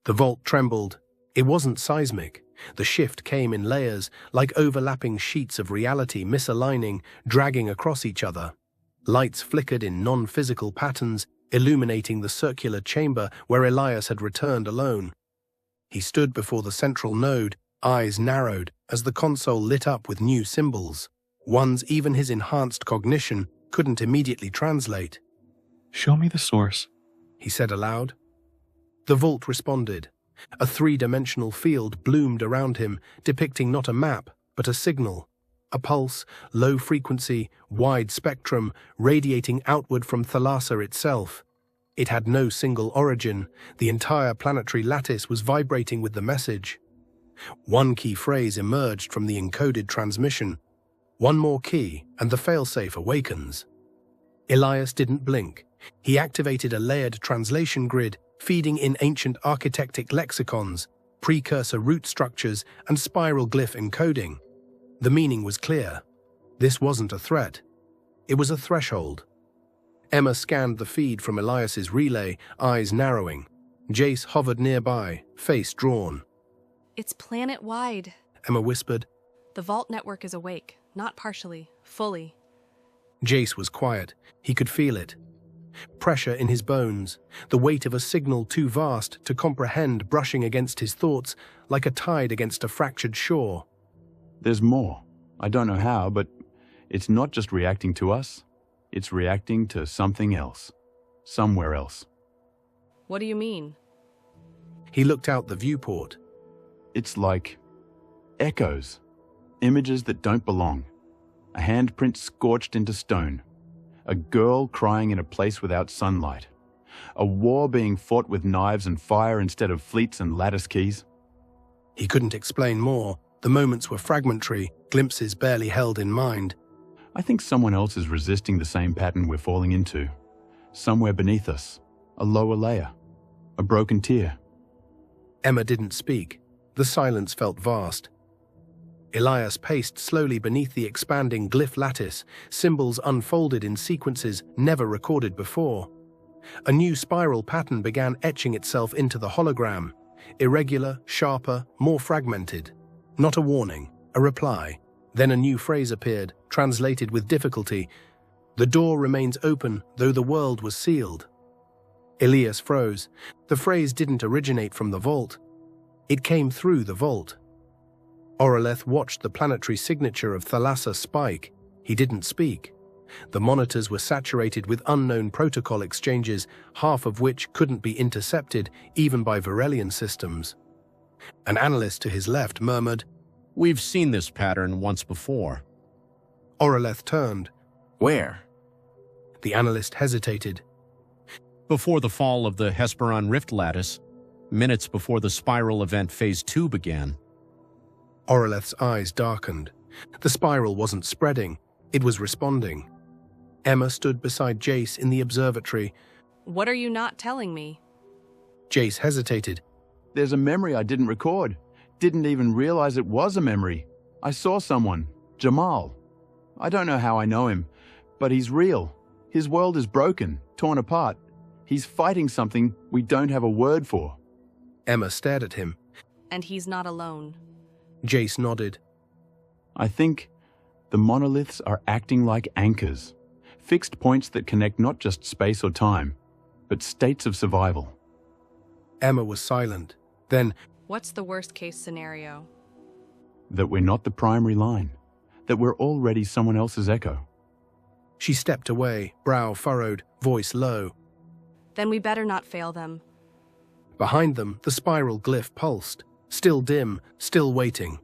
The vault trembled. It wasn't seismic. The shift came in layers, like overlapping sheets of reality misaligning, dragging across each other. Lights flickered in non-physical patterns, illuminating the circular chamber where Elias had returned alone. He stood before the central node, eyes narrowed, as the console lit up with new symbols. Ones even his enhanced cognition couldn't immediately translate. "Show me the source," he said aloud. The vault responded. A three-dimensional field bloomed around him, depicting not a map, but a signal. A pulse, low frequency, wide spectrum, radiating outward from Thalassa itself. It had no single origin. The entire planetary lattice was vibrating with the message. One key phrase emerged from the encoded transmission. One more key, and the failsafe awakens. Elias didn't blink. He activated a layered translation grid, feeding in ancient architectic lexicons, precursor root structures, and spiral glyph encoding. The meaning was clear. This wasn't a threat. It was a threshold. Emma scanned the feed from Elias's relay, eyes narrowing. Jace hovered nearby, face drawn. "It's planet-wide," Emma whispered. "The vault network is awake, not partially, fully." Jace was quiet. He could feel it. Pressure in his bones, the weight of a signal too vast to comprehend brushing against his thoughts like a tide against a fractured shore. "There's more. I don't know how, but it's not just reacting to us. It's reacting to something else. Somewhere else." "What do you mean?" He looked out the viewport. It's like echoes. Images that don't belong. A handprint scorched into stone. A girl crying in a place without sunlight. A war being fought with knives and fire instead of fleets and lattice keys. He couldn't explain more. The moments were fragmentary, glimpses barely held in mind. I think someone else is resisting the same pattern we're falling into. Somewhere beneath us. A lower layer. A broken tier. Emma didn't speak. The silence felt vast. Elias paced slowly beneath the expanding glyph lattice, symbols unfolded in sequences never recorded before. A new spiral pattern began etching itself into the hologram, irregular, sharper, more fragmented. Not a warning, a reply. Then a new phrase appeared, translated with difficulty. "The door remains open, though the world was sealed." Elias froze. The phrase didn't originate from the vault. It came through the vault. Auraleth watched the planetary signature of Thalassa spike. He didn't speak. The monitors were saturated with unknown protocol exchanges, half of which couldn't be intercepted even by Varelian systems. An analyst to his left murmured, "We've seen this pattern once before." Auraleth turned. "Where?" The analyst hesitated. Before the fall of the Hesperon Rift lattice, minutes before the spiral event Phase 2 began. Auraleth's eyes darkened. The spiral wasn't spreading, it was responding. Emma stood beside Jace in the observatory. "What are you not telling me?" Jace hesitated. There's a memory I didn't record. Didn't even realize it was a memory. I saw someone, Jamal. I don't know how I know him, but he's real. His world is broken, torn apart. He's fighting something we don't have a word for. Emma stared at him. "And he's not alone." Jace nodded. I think the monoliths are acting like anchors, fixed points that connect not just space or time, but states of survival. Emma was silent. Then, "What's the worst-case scenario?" That we're not the primary line, that we're already someone else's echo. she stepped away, brow furrowed, voice low. "Then we better not fail them." Behind them, the spiral glyph pulsed, still dim, still waiting.